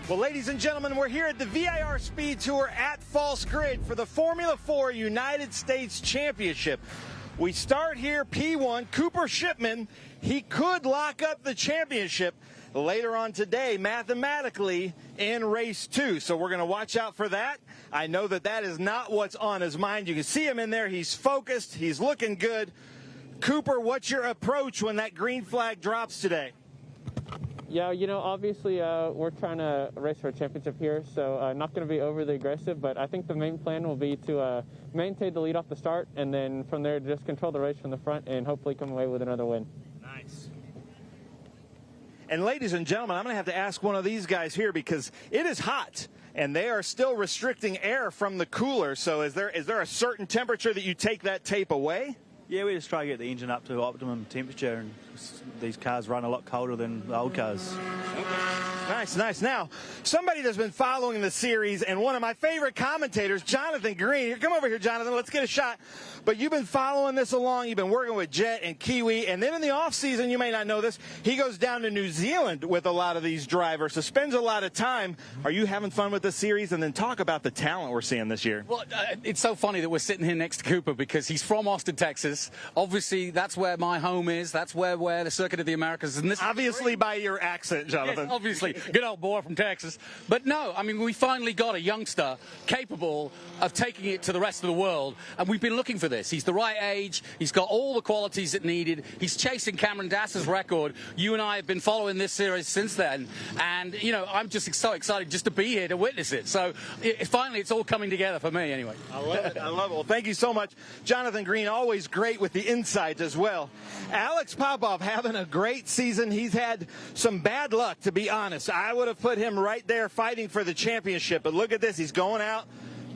Well, ladies and gentlemen, we're here at the VIR Speed Tour at False Grid for the Formula 4 United States Championship. We start here, P1, Cooper Shipman. He could lock up the championship later on today, mathematically, in race 2. So we're going to watch out for that. I know that that is not what's on his mind. You can see him in there. He's focused. He's looking good. Cooper, what's your approach when that green flag drops today? Yeah, you know, obviously we're trying to race for a championship here, so not going to be overly aggressive, but I think the main plan will be to maintain the lead off the start, and then from there just control the race from the front and hopefully come away with another win. Nice. And ladies and gentlemen, I'm going to have to ask one of these guys here because it is hot, and they are still restricting air from the cooler. So is there a certain temperature that you take that tape away? Yeah, we just try to get the engine up to optimum temperature, and these cars run a lot colder than the old cars. Nice, nice. Now, somebody that's been following the series, and one of my favorite commentators, Jonathan Green. Come over here, Jonathan. Let's get a shot. But you've been following this along. You've been working with Jet and Kiwi. And then in the off-season, you may not know this, he goes down to New Zealand with a lot of these drivers, so spends a lot of time. Are you having fun with the series? And then talk about the talent we're seeing this year. Well, it's so funny that we're sitting here next to Cooper because he's from Austin, Texas. Obviously, that's where my home is. That's where the Circuit of the Americas. And this obviously by your accent, Jonathan. Yes, obviously. Good old boy from Texas. But no, I mean, we finally got a youngster capable of taking it to the rest of the world. And we've been looking for this. He's the right age. He's got all the qualities that needed. He's chasing Cameron Dass's record. You and I have been following this series since then. And, you know, I'm just so excited just to be here to witness it. So finally, it's all coming together for me anyway. I love it. I love it. Well, thank you so much. Jonathan Green, always great with the insights as well. Alex Popow having a great season. He's had some bad luck, to be honest. I would have put him right there fighting for the championship. But look at this. He's going out.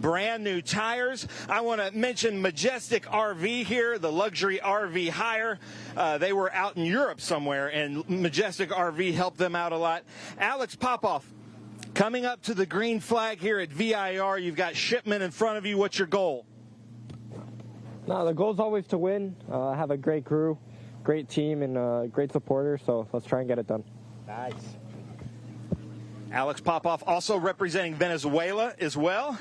Brand new tires. I want to mention Majestic RV here, the luxury RV hire. They were out in Europe somewhere, and Majestic RV helped them out a lot. Alex Popow, coming up to the green flag here at VIR. You've got Shipman in front of you. What's your goal? No, the goal is always to win. I have a great crew, great team, and great supporters, so let's try and get it done. Nice. Alex Popow also representing Venezuela as well.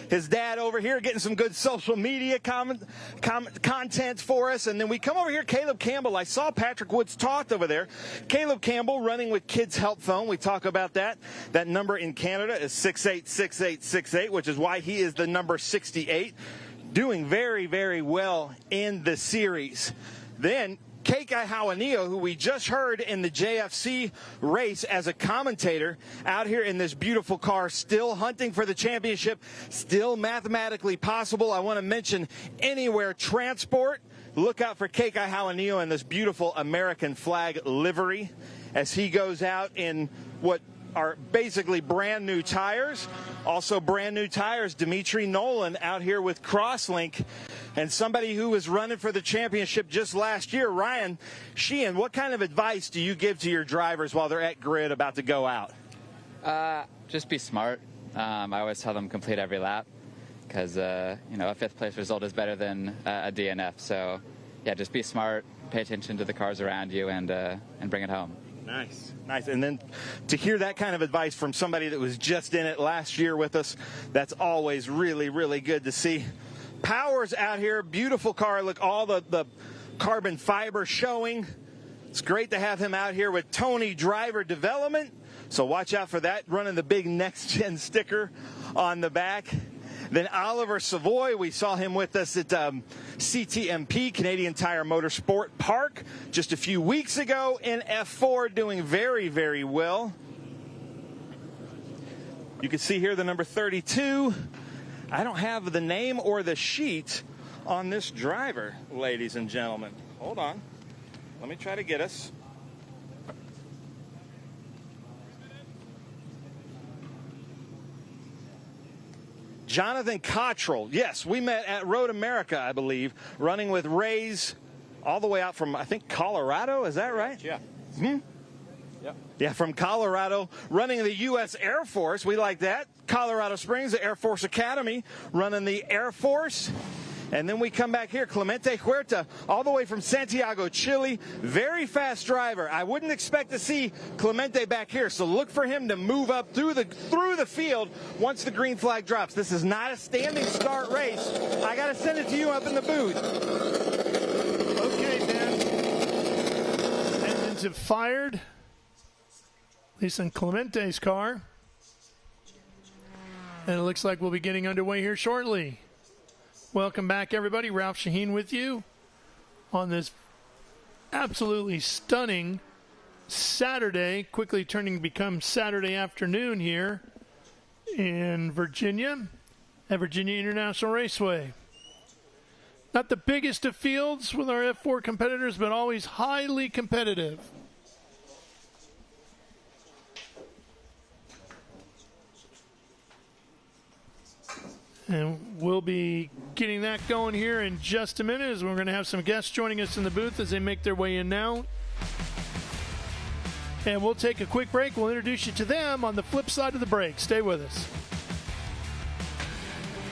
His dad over here getting some good social media content for us. And then we come over here, Caleb Campbell. I saw Patrick Woods talked over there. Caleb Campbell running with Kids Help Phone. We talk about that. That number in Canada is 686868, which is why he is the number 68. Doing very, very well in the series. Then Kekai Hauanio, who we just heard in the JFC race as a commentator, out here in this beautiful car, still hunting for the championship, still mathematically possible. I want to mention Anywhere Transport. Look out for Kekai Hauanio in this beautiful American flag livery as he goes out in what are basically brand new tires. Also brand new tires, Demitri Nolan out here with Crosslink. And somebody who was running for the championship just last year, Ryan Sheehan, what kind of advice do you give to your drivers while they're at grid about to go out? Just be smart. I always tell them complete every lap because, you know, a fifth place result is better than a DNF. So, yeah, just be smart, pay attention to the cars around you, and bring it home. Nice, nice. And then to hear that kind of advice from somebody that was just in it last year with us, that's always really, really good to see. Power's out here, beautiful car. Look, all the carbon fiber showing. It's great to have him out here with Tony Driver Development. So watch out for that, running the big next-gen sticker on the back. Then Oliver Savoie, we saw him with us at CTMP, Canadian Tire Motorsport Park, just a few weeks ago in F4, doing very, very well. You can see here the number 32. I don't have the name or the sheet on this driver, ladies and gentlemen. Hold on. Let me try to get us. Jonathan Cottrell, yes, we met at Road America, I believe, running with Rays all the way out from, I think, Colorado. Is that right? Yeah. Hmm? Yep. Yeah, from Colorado, running the U.S. Air Force. We like that. Colorado Springs, the Air Force Academy, running the Air Force. And then we come back here, Clemente Huerta, all the way from Santiago, Chile. Very fast driver. I wouldn't expect to see Clemente back here, so look for him to move up through the field once the green flag drops. This is not a standing start race. I got to send it to you up in the booth. Okay, Ben. Engines have fired, at least in Clemente's car. And it looks like we'll be getting underway here shortly. Welcome back, everybody. Ralph Shaheen with you on this absolutely stunning Saturday, quickly turning to become Saturday afternoon here in Virginia at Virginia International Raceway. Not the biggest of fields with our F4 competitors, but always highly competitive. And we'll be getting that going here in just a minute, as we're going to have some guests joining us in the booth as they make their way in now. And we'll take a quick break. We'll introduce you to them on the flip side of the break. Stay with us.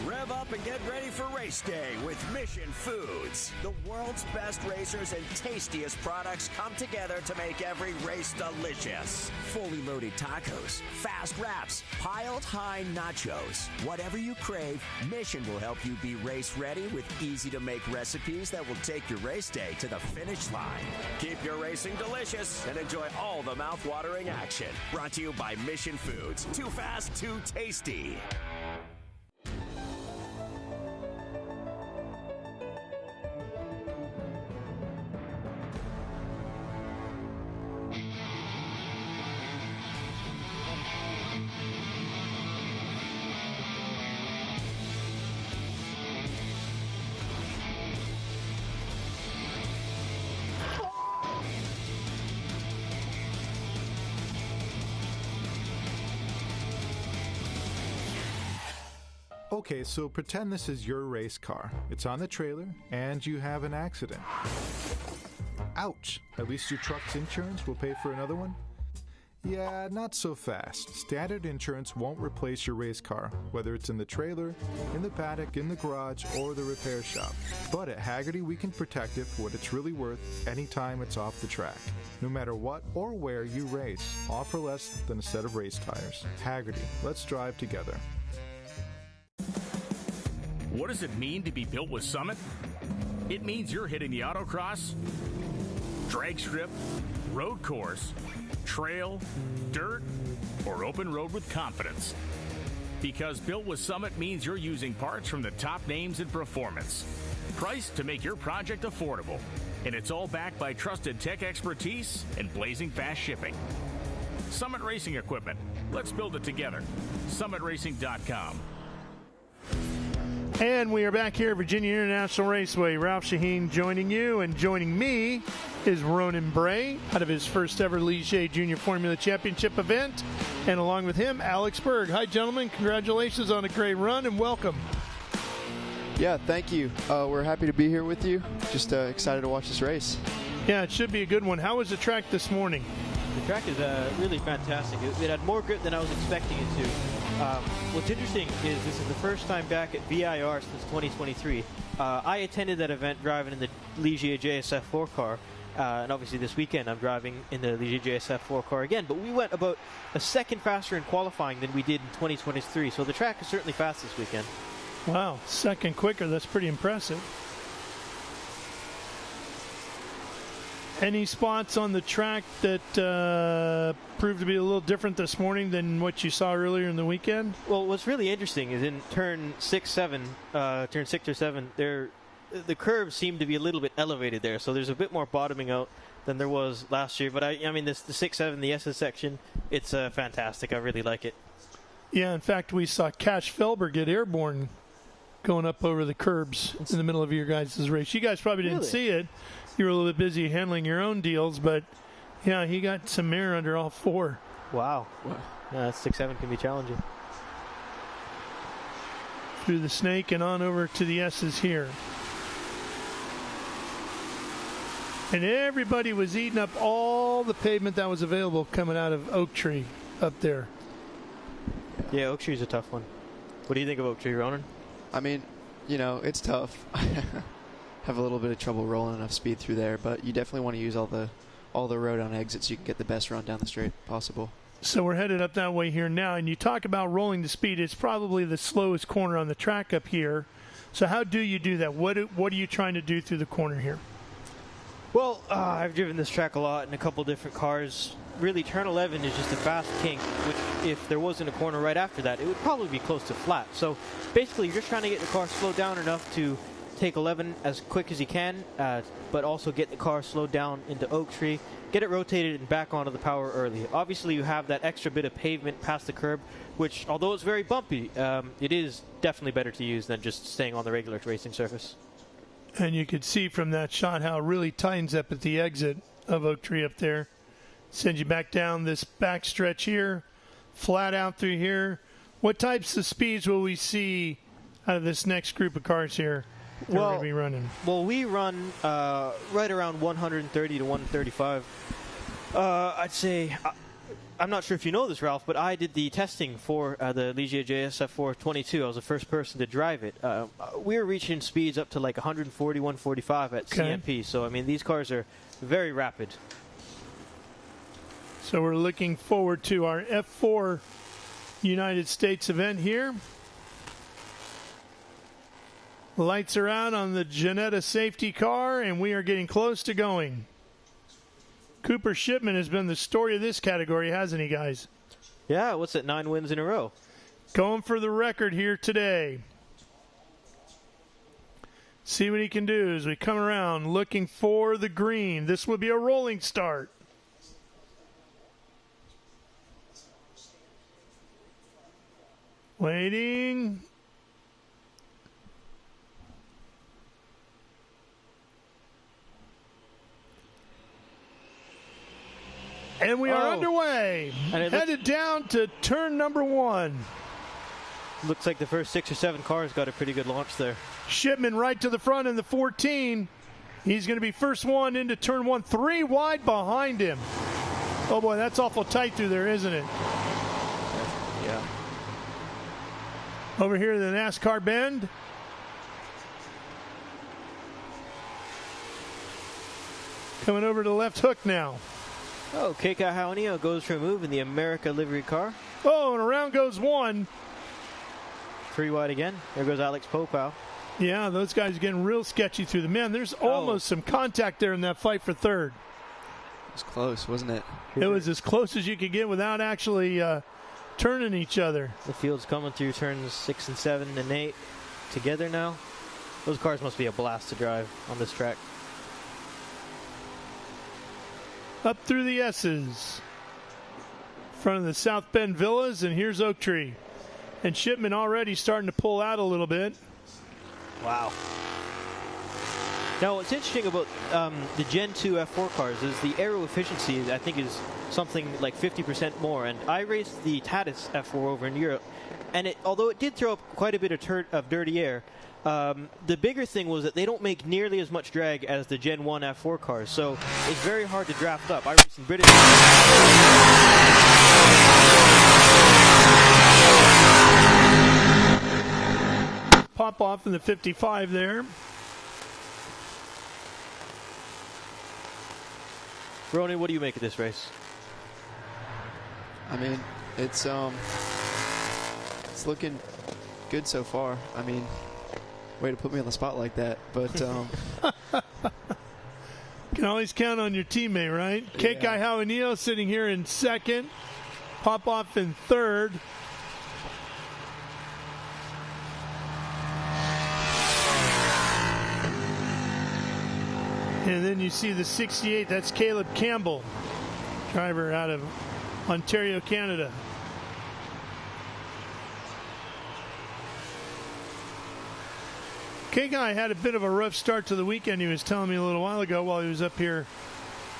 Rev up and get ready for race day with Mission Foods. The world's best racers and tastiest products come together to make every race delicious. Fully loaded tacos, fast wraps, piled high nachos. Whatever you crave, Mission will help you be race ready with easy to make recipes that will take your race day to the finish line. Keep your racing delicious and enjoy all the mouth-watering action. Brought to you by Mission Foods. Too fast, too tasty. Okay, so pretend this is your race car. It's on the trailer, and you have an accident. Ouch! At least your truck's insurance will pay for another one? Yeah, not so fast. Standard insurance won't replace your race car, whether it's in the trailer, in the paddock, in the garage, or the repair shop. But at Hagerty, we can protect it for what it's really worth anytime it's off the track. No matter what or where you race, all for less than a set of race tires. Hagerty, let's drive together. What does it mean to be built with Summit? It means you're hitting the autocross, drag strip, road course, trail, dirt, or open road with confidence. Because built with Summit means you're using parts from the top names in performance. Priced to make your project affordable. And it's all backed by trusted tech expertise and blazing fast shipping. Summit Racing Equipment. Let's build it together. SummitRacing.com. And we are back here at Virginia International Raceway. Ralph Shaheen joining you, and joining me is Ronan Bray out of his first ever Ligier Junior Formula Championship event. And along with him, Alex Berg. Hi, gentlemen. Congratulations on a great run, and welcome. Yeah, thank you. We're happy to be here with you. Just excited to watch this race. Yeah, it should be a good one. How was the track this morning? The track is really fantastic. It had more grip than I was expecting it to. What's interesting is this is the first time back at VIR since 2023. I attended that event driving in the Ligier JSF 4 car, and obviously this weekend I'm driving in the Ligier JSF 4 car again, but we went about a second faster in qualifying than we did in 2023, so the track is certainly fast this weekend. Wow, second quicker. That's pretty impressive. Any spots on the track that proved to be a little different this morning than what you saw earlier in the weekend? Well, what's really interesting is in turn 6 or 7, the curves seem to be a little bit elevated there, so there's a bit more bottoming out than there was last year. But I mean, the 6-7, the SS section, it's fantastic. I really like it. Yeah, in fact, we saw Cash Felber get airborne going up over the curbs in the middle of your guys' race. You guys probably didn't see it. You were a little bit busy handling your own deals, but yeah, he got some air under all four. Wow. Yeah, 6-7 can be challenging. Through the snake and on over to the S's here. And everybody was eating up all the pavement that was available coming out of Oak Tree up there. Yeah, Oak Tree's a tough one. What do you think of Oak Tree, Ronan? I mean, you know, it's tough. Have a little bit of trouble rolling enough speed through there, but you definitely want to use all the road on exits so you can get the best run down the straight possible. So we're headed up that way here now, and you talk about rolling the speed. It's probably the slowest corner on the track up here. So how do you do that? What are you trying to do through the corner here? Well, I've driven this track a lot in a couple different cars. Really, turn 11 is just a fast kink, which if there wasn't a corner right after that, it would probably be close to flat. So basically, you're just trying to get the car slowed down enough to take 11 as quick as you can, but also get the car slowed down into Oak Tree, get it rotated and back onto the power early. Obviously, you have that extra bit of pavement past the curb, which, although it's very bumpy, it is definitely better to use than just staying on the regular racing surface. And you could see from that shot how it really tightens up at the exit of Oak Tree up there. Sends you back down this back stretch here, flat out through here. What types of speeds will we see out of this next group of cars here that we're going to be running? Well, we run right around 130 to 135. I'd say, I'm not sure if you know this, Ralph, but I did the testing for the Ligier JS F4 22. I was the first person to drive it. We were reaching speeds up to like 140, 145 at CMP. So, I mean, these cars are very rapid. So we're looking forward to our F4 United States event here. Lights are out on the Janetta safety car, and we are getting close to going. Cooper Shipman has been the story of this category, hasn't he, guys? Yeah, what's it, 9 wins in a row? Going for the record here today. See what he can do as we come around looking for the green. This will be a rolling start. Waiting. And we are underway. And headed down to turn number 1. Looks like the first 6 or 7 cars got a pretty good launch there. Shipman right to the front in the 14. He's going to be first one into turn 1. 3 wide behind him. Oh, boy, that's awful tight through there, isn't it? Yeah. Over here, the NASCAR bend. Coming over to the left hook now. Oh, Kekai Hauanio goes for a move in the America livery car. Oh, and around goes 1. 3 wide again. There goes Alex Popow. Yeah, those guys are getting real sketchy through the man. There's almost some contact there in that fight for third. It was close, wasn't it? It was as close as you could get without actually turning each other. The field's coming through turns 6 and 7 and 8 together now. Those cars must be a blast to drive on this track. Up through the S's. Front of the South Bend Villas, and here's Oak Tree. And Shipman already starting to pull out a little bit. Wow. Now, what's interesting about the Gen 2 F4 cars is the aero efficiency, I think, is something like 50% more. And I raced the Tatis F4 over in Europe, and although it did throw up quite a bit of dirty air, the bigger thing was that they don't make nearly as much drag as the Gen 1 F4 cars, so it's very hard to draft up. I raced in British. Pop off in the 55 there. Ronan, what do you make of this race? I mean, it's looking good so far. I mean, way to put me on the spot like that, but can always count on your teammate, right? Yeah. Kekai Hauanio sitting here in second, Pop off in third. And then you see the 68, that's Caleb Campbell, driver out of Ontario, Canada. Kekai had a bit of a rough start to the weekend. He was telling me a little while ago while he was up here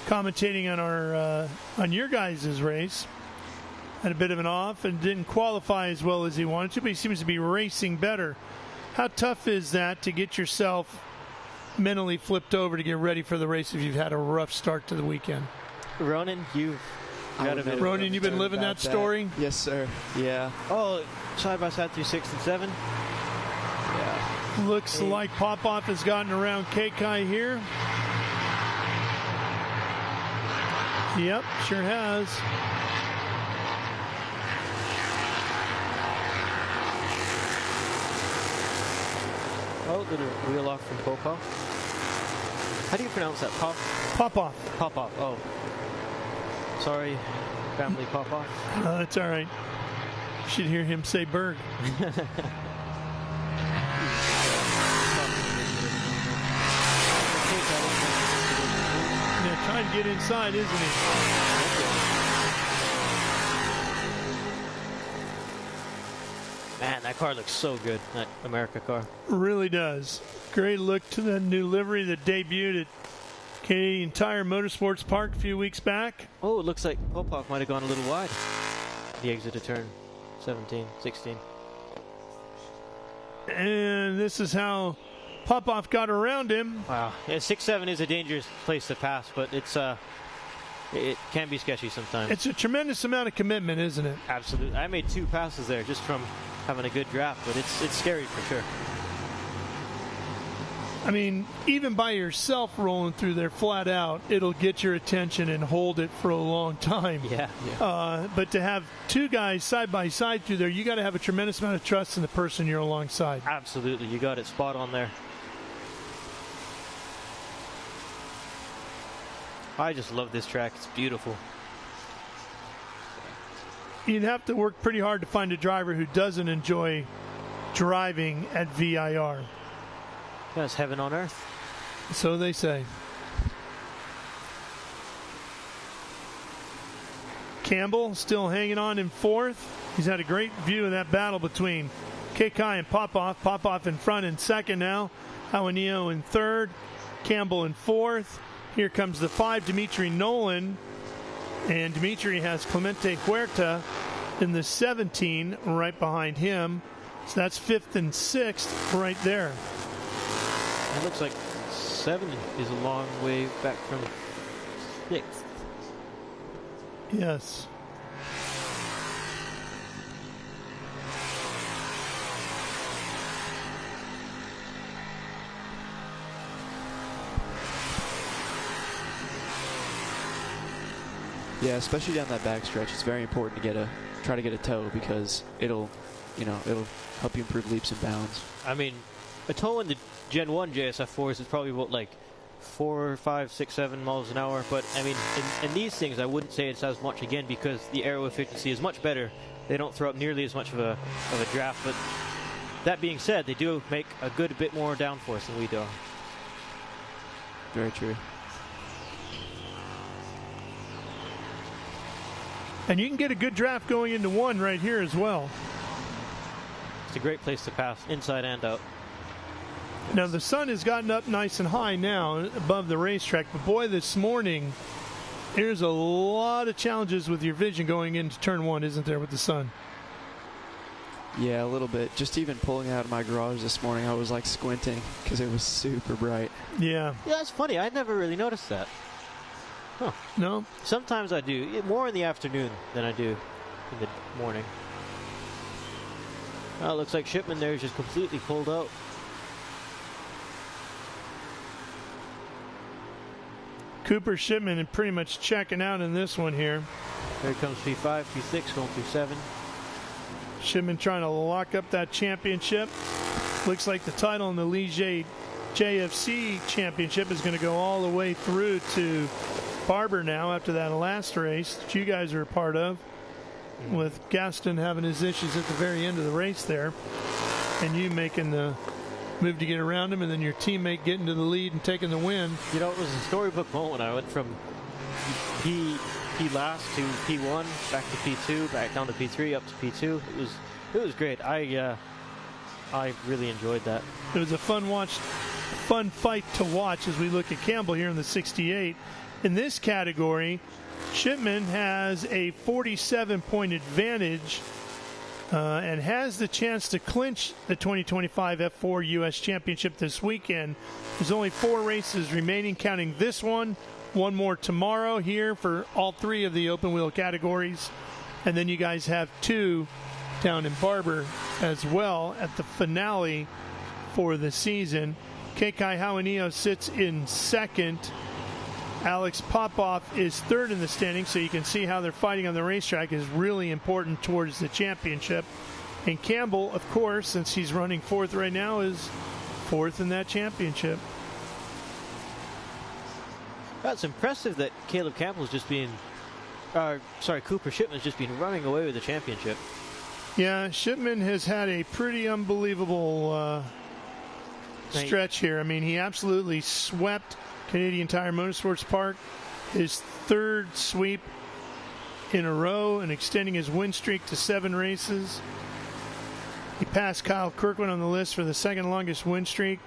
commentating on our on your guys' race. Had a bit of an off and didn't qualify as well as he wanted to, but he seems to be racing better. How tough is that to get yourself mentally flipped over to get ready for the race if you've had a rough start to the weekend? Ronan, you've got a bit. Ronan, you've been living that story? Yes, sir. Yeah. Oh, side by side through 6 and 7. Yeah. Looks like Popow has gotten around Kekai here. Yep, sure has. Oh, little wheel off from Popow. How do you pronounce that? Popow. Popow. Oh. Sorry, family Popow. It's all right. You should hear him say Berg. Yeah, trying to get inside, isn't he? Man, that car looks so good, that America car. Really does. Great look to the new livery that debuted at Canadian Tire Motorsports Park a few weeks back. Oh, it looks like Popow might have gone a little wide. The exit of turn 17, 16. And this is how Popow got around him. Wow. Yeah, 6-7 is a dangerous place to pass, but it's it can be sketchy sometimes. It's a tremendous amount of commitment, isn't it? Absolutely. I made 2 passes there just from having a good draft, but it's scary for sure. I mean, even by yourself rolling through there flat out, it'll get your attention and hold it for a long time. Yeah. But to have 2 guys side by side through there, you got to have a tremendous amount of trust in the person you're alongside. Absolutely. You got it spot on there. I just love this track. It's beautiful. You'd have to work pretty hard to find a driver who doesn't enjoy driving at VIR. Yeah, it's heaven on earth. So they say. Campbell still hanging on in 4th. He's had a great view of that battle between Kekai and Popow. Popow in front in 2nd now. Hauanio in 3rd. Campbell in 4th. Here comes the 5, Demitri Nolan. And Demitri has Clemente Huerta in the 17 right behind him. So that's 5th and 6th right there. It looks like 7 is a long way back from 6th. Yes. Yeah, especially down that back stretch, it's very important to try to get a toe because it'll help you improve leaps and bounds. I mean, a toe in the Gen 1 JSF4s is probably about like 4, 5, 6, 7 miles an hour. But I mean, in these things, I wouldn't say it's as much again because the aero efficiency is much better. They don't throw up nearly as much of a draft. But that being said, they do make a good bit more downforce than we do. Very true. And you can get a good draft going into 1 right here as well. It's a great place to pass, inside and out. Now, the sun has gotten up nice and high now above the racetrack. But, boy, this morning, there's a lot of challenges with your vision going into turn 1, isn't there, with the sun? Yeah, a little bit. Just even pulling out of my garage this morning, I was, like, squinting because it was super bright. Yeah. Yeah, that's funny. I never really noticed that. Huh. No? Sometimes I do. More in the afternoon than I do in the morning. Well, it looks like Shipman there is just completely pulled out. Cooper Shipman and pretty much checking out in this one here. Here comes P5, P6 going through 7. Shipman trying to lock up that championship. Looks like the title in the Ligier JFC championship is going to go all the way through to Barber now after that last race that you guys are a part of, with Gaston having his issues at the very end of the race there, and you making the move to get around him, and then your teammate getting to the lead and taking the win. You know, it was a storybook moment. I went from P last to P1, back to P2, back down to P3, up to P2. It was great. I really enjoyed that. It was a fun fight to watch as we look at Campbell here in the 68. In this category, Shipman has a 47-point advantage and has the chance to clinch the 2025 F4 U.S. Championship this weekend. There's only 4 races remaining, counting this one more tomorrow here for all 3 of the open wheel categories. And then you guys have 2 down in Barber as well at the finale for the season. Kekai Hauanio sits in second. Alex Popow is third in the standing, so you can see how they're fighting on the racetrack is really important towards the championship. And Campbell, of course, since he's running fourth right now, is fourth in that championship. That's impressive that Caleb Campbell's just been, Cooper Shipman's just been running away with the championship. Yeah, Shipman has had a pretty unbelievable stretch here. I mean, he absolutely swept Canadian Tire Motorsports Park, his third sweep in a row and extending his win streak to 7 races. He passed Kyle Kirkwood on the list for the second longest win streak.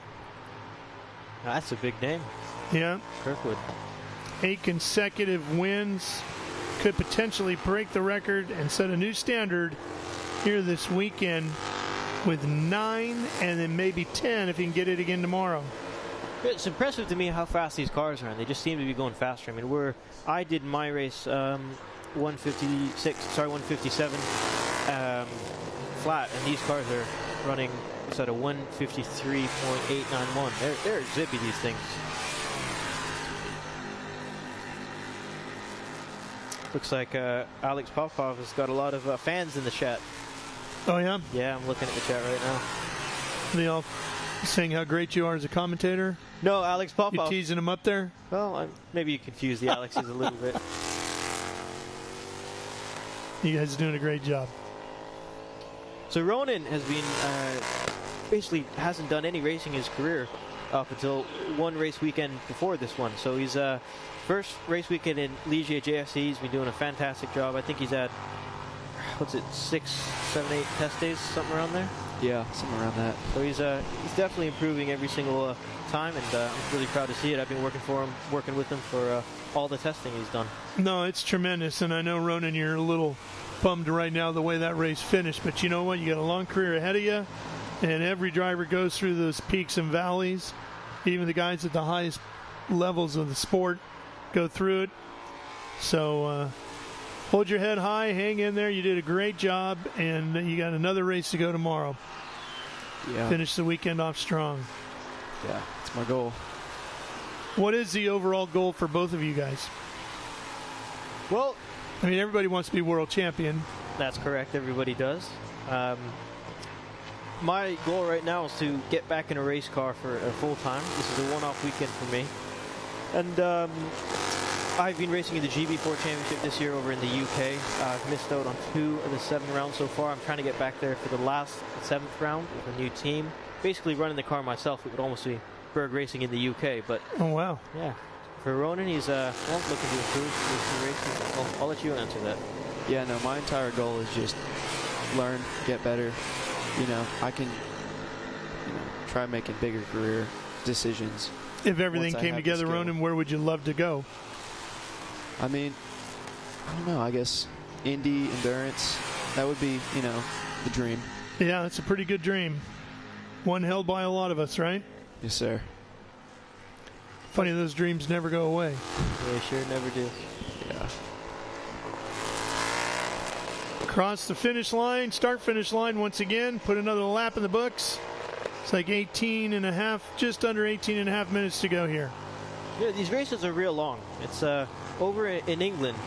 That's a big name. Yeah. Kirkwood. 8 consecutive wins. Could potentially break the record and set a new standard here this weekend with 9 and then maybe 10 if he can get it again tomorrow. It's impressive to me how fast these cars are, and they just seem to be going faster. I mean, I did my race 157 flat, and these cars are running at a 153.891. They're zippy, these things. Looks like Alex Popow has got a lot of fans in the chat. Oh, yeah? Yeah, I'm looking at the chat right now. They all saying how great you are as a commentator? No, Alex Popow. You teasing him up there? Well, maybe you confuse the Alexes a little bit. You guys are doing a great job. So Ronan has been basically hasn't done any racing in his career up until one race weekend before this one. So he's first race weekend in Ligier JFC. He's been doing a fantastic job. I think he's had 6, 7, 8 test days, something around there. Yeah, something around that. So he's definitely improving every single time, and I'm really proud to see it. I've been working with him for all the testing he's done. No, it's tremendous, and I know, Ronan, you're a little bummed right now the way that race finished, but you know what? You got a long career ahead of you, and every driver goes through those peaks and valleys. Even the guys at the highest levels of the sport go through it. So hold your head high, hang in there. You did a great job, and you got another race to go tomorrow. Yeah. Finish the weekend off strong. Yeah, it's my goal. What is the overall goal for both of you guys? Well, I mean, everybody wants to be world champion. That's correct. Everybody does. My goal right now is to get back in a race car for a full time. This is a one-off weekend for me. And I've been racing in the GB4 Championship this year over in the UK. I've missed out on 2 of the 7 rounds so far. I'm trying to get back there for the last 7th round with a new team. Basically running the car myself. It would almost be Berg Racing in the UK. But oh, wow. Yeah. For Ronan, he's looking to improve his racing. I'll let you answer that. Yeah, no, my entire goal is just learn, get better. You know, I can try making bigger career decisions. If everything came together, Ronan, where would you love to go? I mean, I don't know. I guess Indy, endurance, that would be, the dream. Yeah, that's a pretty good dream. One held by a lot of us, right? Yes, sir. Funny, those dreams never go away. They sure never do. Yeah. Across the finish line, start-finish line once again. Put another lap in the books. It's like 18 and a half, just under 18 and a half minutes to go here. Yeah, these races are real long. It's over in England,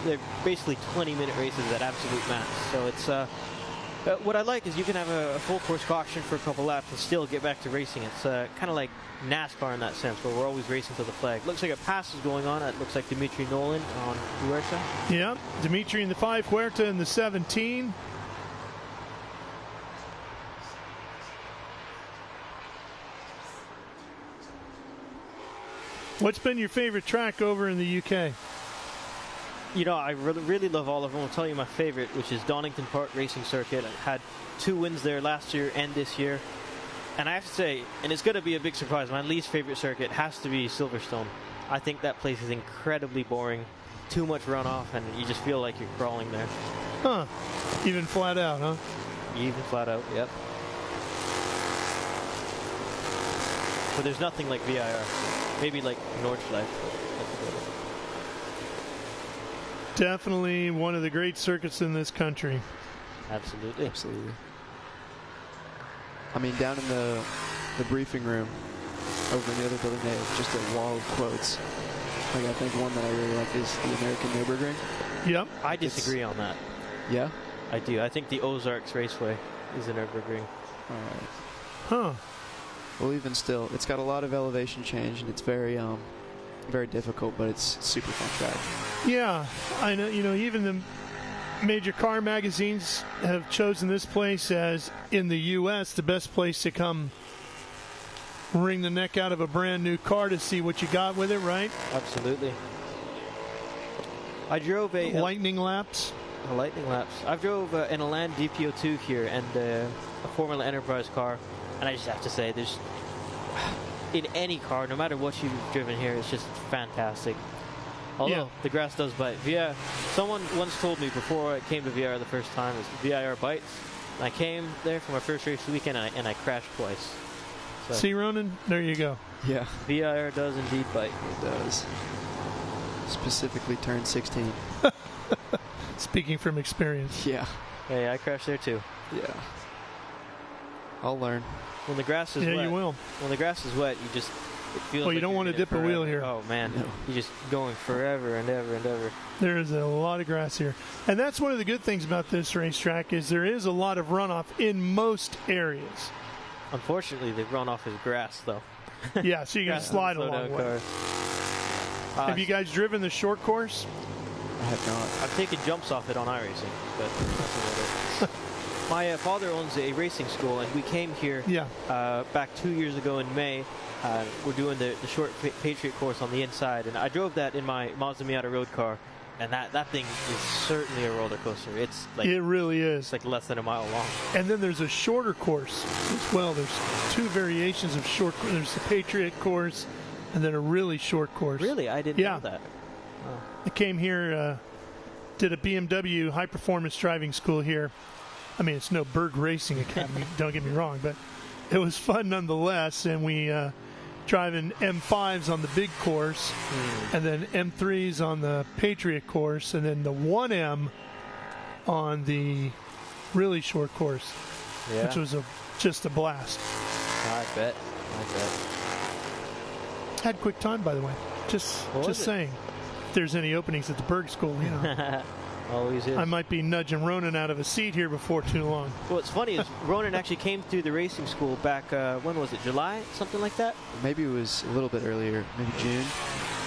they're basically 20-minute races at absolute max. So it's what I like is you can have a full course caution for a couple laps and still get back to racing. It's kind of like NASCAR in that sense, where we're always racing to the flag. Looks like a pass is going on. It looks like Demitri Nolan on Huerta. Yeah, Demitri in the 5, Huerta in the 17. What's been your favorite track over in the UK? I really love all of them. I'll tell you my favorite, which is Donington Park Racing Circuit. I had 2 wins there last year and this year. And I have to say, and it's going to be a big surprise, my least favorite circuit has to be Silverstone. I think that place is incredibly boring. Too much runoff, and you just feel like you're crawling there. Huh. Even flat out, huh? Even flat out, yep. But there's nothing like VIR. Maybe like Nordschleife. Definitely one of the great circuits in this country. Absolutely. Absolutely. I mean, down in the the briefing room over in the other building, they have just a wall of quotes. Like, I think one that I really like is the American Nürburgring. Yep. I disagree on that. Yeah? I do. I think the Ozarks Raceway is a Nürburgring. All right. Huh. Well, even still, it's got a lot of elevation change, and it's very difficult, but it's super fun track. Yeah, I know. You know, even the major car magazines have chosen this place as, in the U.S., the best place to come wring the neck out of a brand new car to see what you got with it, right? Absolutely. I drove a lightning laps. Lightning laps. I drove an Elan DPO2 here and a Formula Enterprise car, and I just have to say, there's in any car, no matter what you've driven here, it's just fantastic. Although the grass does bite. Yeah, someone once told me before I came to VIR the first time, it's VIR bites. And I came there for my first race weekend, and I crashed twice. So. See, Ronan? There you go. Yeah. VIR does indeed bite. It does. Specifically turn 16. Speaking from experience. Yeah. Hey, I crashed there too. Yeah. I'll learn. When the grass is wet. Yeah, you will. When the grass is wet, you just... It feels well, you like don't want to dip a wheel here. Oh, man. No. You're just going forever and ever and ever. There is a lot of grass here. And that's one of the good things about this racetrack is there is a lot of runoff in most areas. Unfortunately, the runoff is grass, though. Yeah, so you can slide a long way. Have you guys driven the short course? I have not. I've taken jumps off it on iRacing, but that's about it. My father owns a racing school, and we came here back 2 years ago in May. We're doing the short Patriot course on the inside, and I drove that in my Mazda Miata road car, and that thing is certainly a roller coaster. It's like it really is. It's like less than a mile long. And then there's a shorter course as well. There's two variations of short. There's the Patriot course, and then a really short course. Really, I didn't know that. Oh. I came here, did a BMW high-performance driving school here. I mean, it's no Berg Racing Academy, don't get me wrong, but it was fun nonetheless, and we driving M5s on the big course, and then M3s on the Patriot course, and then the 1M on the really short course, which was just a blast. I bet. Had quick time, by the way. Just saying. If there's any openings at the Berg School, you know. Always is. I might be nudging Ronan out of a seat here before too long. What's funny is Ronan actually came through the racing school back, when was it, July? Something like that? Maybe it was a little bit earlier, maybe June.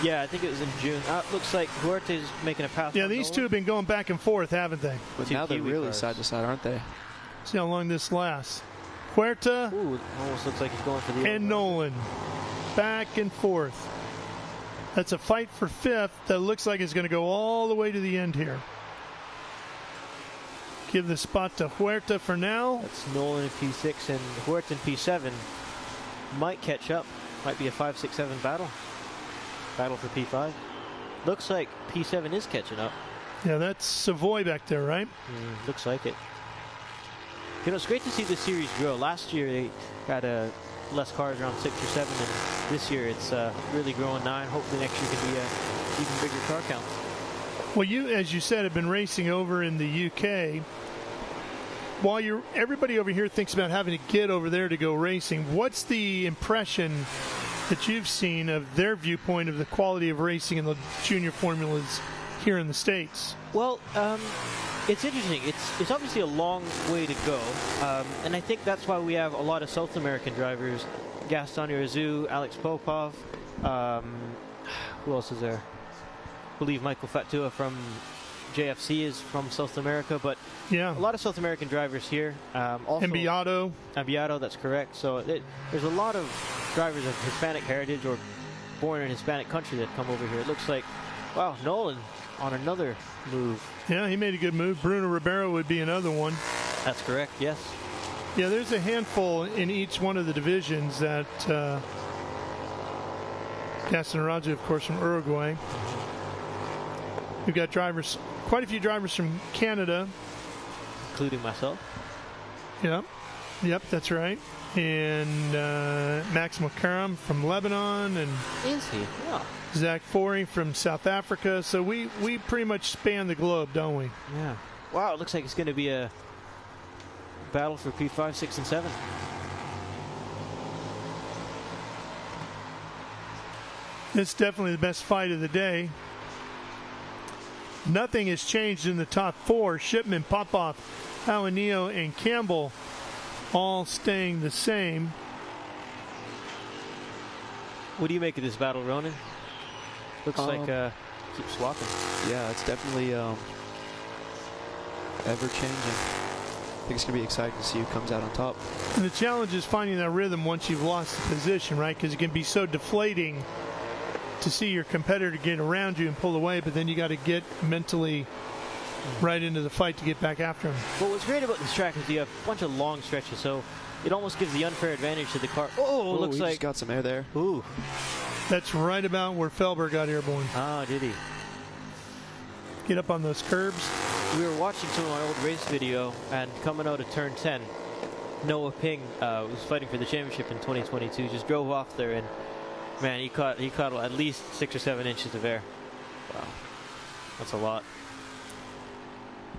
Yeah, I think it was in June. Looks like Huerta's making a pass. Yeah, these two have been going back and forth, haven't they? But now they're really side to side, aren't they? See how long this lasts. Huerta almost looks like he's going for the and Nolan. Back and forth. That's a fight for fifth that looks like it's going to go all the way to the end here. Give the spot to Huerta for now. That's Nolan in P6 and Huerta in P7. Might catch up. Might be a 5-6-7 battle. Battle for P5. Looks like P7 is catching up. Yeah, that's Savoie back there, right? Looks like it. You know, it's great to see the series grow. Last year they had less cars, around 6 or 7, and this year it's really growing 9. Hopefully next year can be an even bigger car count. Well, you, as you said, have been racing over in the UK. While everybody over here thinks about having to get over there to go racing, what's the impression that you've seen of their viewpoint of the quality of racing in the junior formulas here in the States? Well, it's interesting. It's obviously a long way to go, and I think that's why we have a lot of South American drivers. Gaston Irazu, Alex Popow. Who else is there? I believe Michael Fatua from JFC is from South America, but a lot of South American drivers here. Also Ambiato, that's correct. So there's a lot of drivers of Hispanic heritage or born in Hispanic country that come over here. It looks like, wow, Nolan on another move. Yeah, he made a good move. Bruno Ribeiro would be another one. That's correct, yes. Yeah, there's a handful in each one of the divisions that Gaston Irazu, of course, from Uruguay. We've got drivers, quite a few drivers from Canada. Including myself. Yep, that's right. And Max Makaram from Lebanon. And is he? Yeah. Zach Forey from South Africa. So we pretty much span the globe, don't we? Yeah. Wow, it looks like it's going to be a battle for P5, 6, and 7. It's definitely the best fight of the day. Nothing has changed in the top 4. Shipman, Popow, Hauanio, and Campbell all staying the same. What do you make of this battle, Ronan? Looks like keeps swapping. Yeah, it's definitely ever-changing. I think it's going to be exciting to see who comes out on top. And the challenge is finding that rhythm once you've lost the position, right? Because it can be so deflating to see your competitor get around you and pull away, but then you got to get mentally right into the fight to get back after him. Well, what's great about this track is you have a bunch of long stretches, so it almost gives the unfair advantage to the car. Oh, looks he like just got some air there. Ooh, that's right about where Felber got airborne. Ah, did he? Get up on those curbs. We were watching some of my old race video, and coming out of turn 10, Noah Ping was fighting for the championship in 2022. Just drove off there, and man, he caught at least 6 or 7 inches of air. Wow, that's a lot.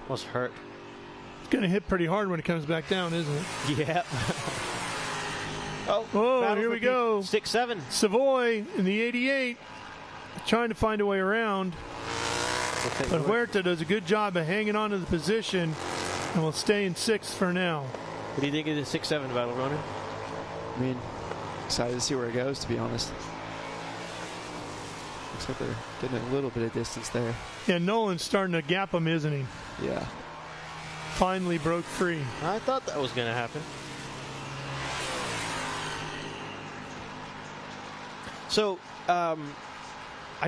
Must hurt. It's going to hit pretty hard when it comes back down, isn't it? Yeah. Oh, here we go. 6-7. Savoie in the 88, trying to find a way around. But Huerta does a good job of hanging on to the position and will stay in 6th for now. What do you think of the 6-7 battle, Ronan? I mean, excited to see where it goes, to be honest. Looks like they're getting a little bit of distance there. Yeah, Nolan's starting to gap him, isn't he? Yeah. Finally broke free. I thought that was going to happen. So, I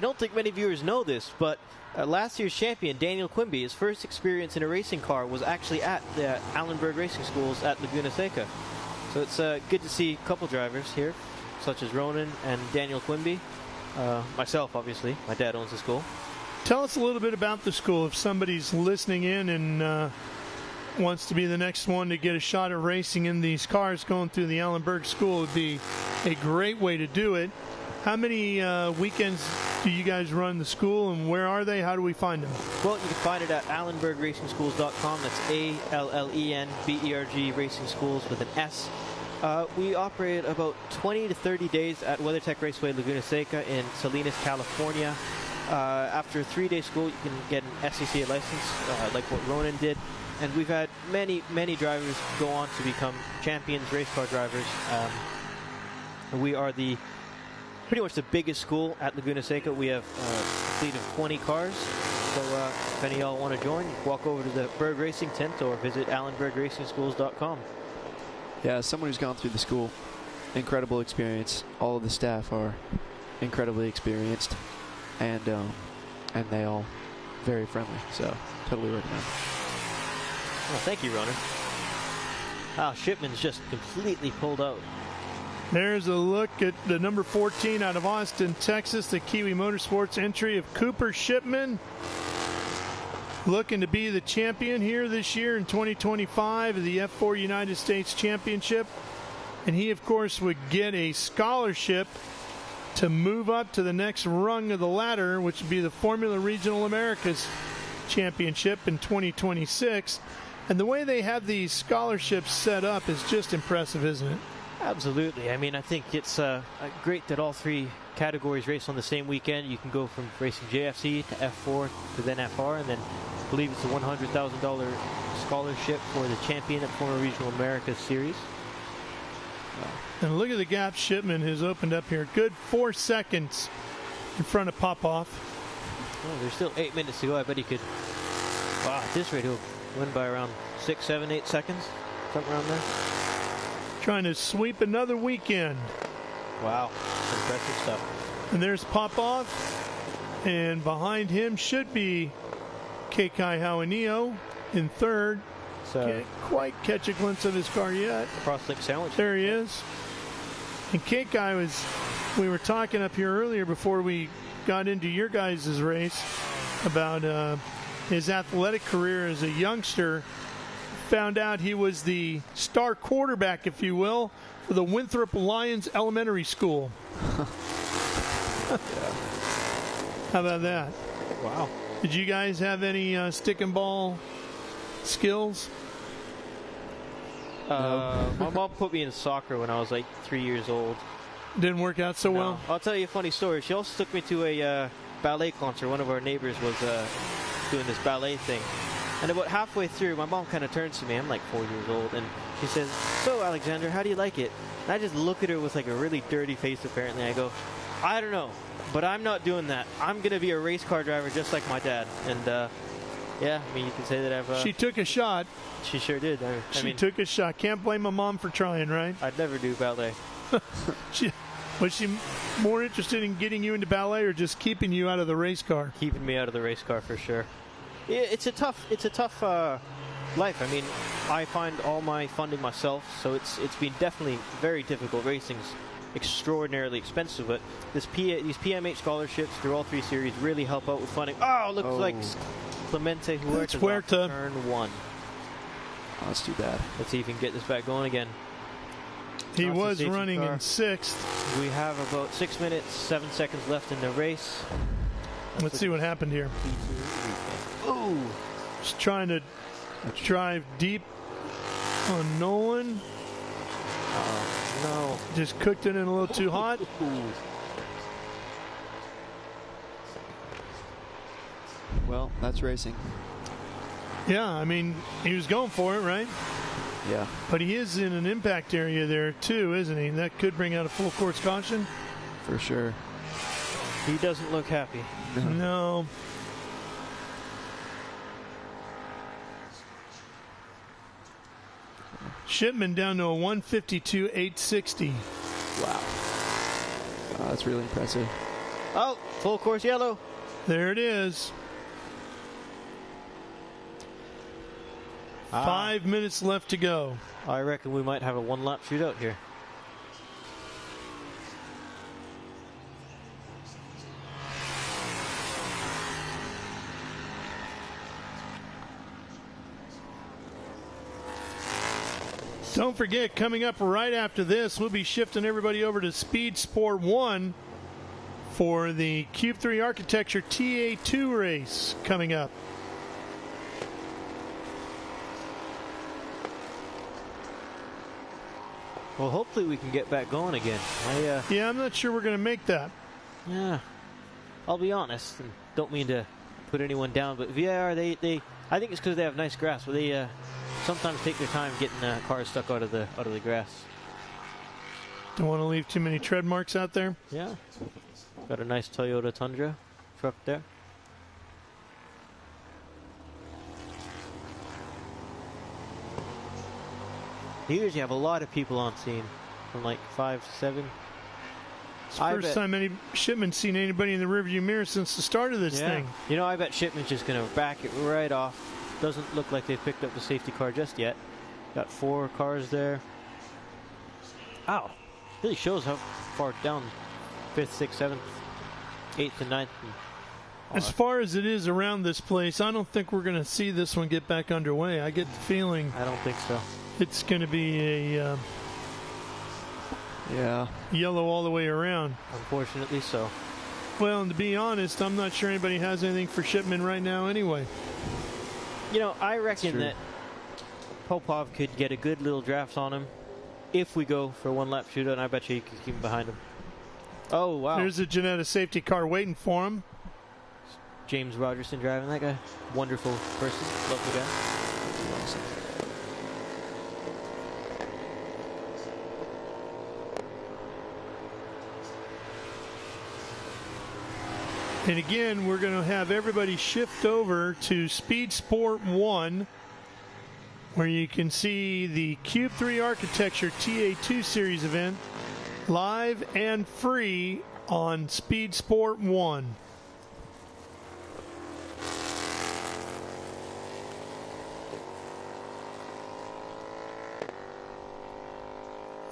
don't think many viewers know this, but last year's champion, Daniel Quimby, his first experience in a racing car was actually at the Allenberg Racing Schools at Laguna Seca. So it's good to see a couple drivers here, such as Ronan and Daniel Quimby. Myself, obviously. My dad owns the school. Tell us a little bit about the school. If somebody's listening in and wants to be the next one to get a shot at racing in these cars going through the Allenberg School, would be a great way to do it. How many weekends do you guys run the school, and where are they? How do we find them? Well, you can find it at AllenbergRacingSchools.com. That's ALLENBERG Racing Schools with an S. We operate about 20 to 30 days at WeatherTech Raceway Laguna Seca in Salinas, California. After a 3-day school, you can get an SCCA license, like what Ronan did. And we've had many, many drivers go on to become champions, race car drivers. We are pretty much the biggest school at Laguna Seca. We have a fleet of 20 cars. So if any of y'all want to join, walk over to the Berg Racing tent or visit AllenbergRacingSchools.com. Yeah, as someone who's gone through the school, incredible experience. All of the staff are incredibly experienced, and they all very friendly. So totally recommend. Well, thank you, Ronan. Wow, Shipman's just completely pulled out. There's a look at the number 14 out of Austin, Texas, the Kiwi Motorsports entry of Cooper Shipman. Looking to be the champion here this year in 2025 of the F4 United States Championship. And he, of course, would get a scholarship to move up to the next rung of the ladder, which would be the Formula Regional Americas Championship in 2026. And the way they have these scholarships set up is just impressive, isn't it? Absolutely. I mean, I think it's great that all 3 categories race on the same weekend. You can go from racing JFC to F4 to then FR, and then I believe it's a $100,000 scholarship for the champion at Former Regional Americas Series. And look at the gap Shipman has opened up here. Good 4 seconds in front of Popow. Oh, there's still 8 minutes to go. I bet he could. Wow, at this rate, he'll win by around 6, 7, 8 seconds. Something around there. Trying to sweep another weekend. Wow, impressive stuff. And there's Popow, and behind him should be Kekai Hauanio in 3rd. So can't quite catch a glimpse of his car yet. Crosslink sandwich. There he is. And Kekai we were talking up here earlier before we got into your guys' race about his athletic career as a youngster. Found out he was the star quarterback, if you will, for the Winthrop Lions Elementary School. How about that? Wow. Did you guys have any stick and ball skills? My mom put me in soccer when I was like 3 years old. Didn't work out so well? I'll tell you a funny story. She also took me to a ballet concert. One of our neighbors was doing this ballet thing. And about halfway through, my mom kind of turns to me. I'm like 4 years old. And she says, "So, Alexander, how do you like it?" And I just look at her with like a really dirty face, apparently. I go, "I don't know, but I'm not doing that. I'm going to be a race car driver just like my dad." And, yeah, I mean, you can say that I've... she took a shot. She sure did. I mean, took a shot. Can't blame my mom for trying, right? I'd never do ballet. Was she more interested in getting you into ballet or just keeping you out of the race car? Keeping me out of the race car for sure. Yeah, it's a tough life. I mean, I find all my funding myself, so it's been definitely very difficult. Racing's extraordinarily expensive, but these PMH scholarships through all 3 series really help out with funding. Oh, looks like Clemente Huerta. Turn 1. Oh, that's too bad. Let's see if he can get this back going again. He was running in 6th. We have about 6 minutes, 7 seconds left in the race. Let's see what happened here. Ooh. Just trying to drive deep on Nolan. No. Just cooked it in a little too hot. Well, that's racing. Yeah, I mean, he was going for it, right? Yeah. But he is in an impact area there, too, isn't he? That could bring out a full course caution. For sure. He doesn't look happy. No. Shipman down to a 152.860. Wow. That's really impressive. Oh, full course yellow. There it is. 5 minutes left to go. I reckon we might have a one-lap shootout here. Don't forget, coming up right after this, we'll be shifting everybody over to Speed Sport 1 for the Cube 3 Architecture TA2 race coming up. Well, hopefully we can get back going again. Yeah, I'm not sure we're going to make that. Yeah, I'll be honest, and don't mean to put anyone down, but VIR, they I think it's because they have nice grass, but they sometimes take their time getting cars stuck out of the grass. Don't want to leave too many tread marks out there. Yeah, got a nice Toyota Tundra truck there. They usually have a lot of people on scene, from like 5 to 7. It's the first time any Shipman's seen anybody in the rearview mirror since the start of this thing. You know, I bet Shipman's just going to back it right off. Doesn't look like they've picked up the safety car just yet. Got 4 cars there. Ow. Really shows how far down 5th, 6th, 7th, 8th, and 9th. As far as it is around this place, I don't think we're going to see this one get back underway. I get the feeling. I don't think so. It's going to be a yellow all the way around. Unfortunately so. Well, and to be honest, I'm not sure anybody has anything for Shipman right now anyway. You know, I reckon that Popow could get a good little draft on him if we go for a one-lap shootout, and I bet you he could keep him behind him. Oh, wow. There's a Janetta safety car waiting for him. James Rogerson driving that guy. Wonderful person. Lovely guy. Awesome. And again, we're going to have everybody shift over to Speed Sport 1, where you can see the Cube 3 Architecture TA2 Series event live and free on Speed Sport 1.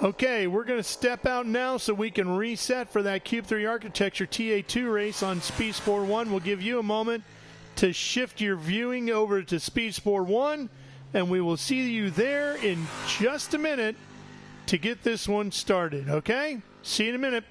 Okay, we're going to step out now so we can reset for that Cube 3 Architecture TA2 race on Speed Sport 1. We'll give you a moment to shift your viewing over to Speed Sport 1, and we will see you there in just a minute to get this one started, okay? See you in a minute.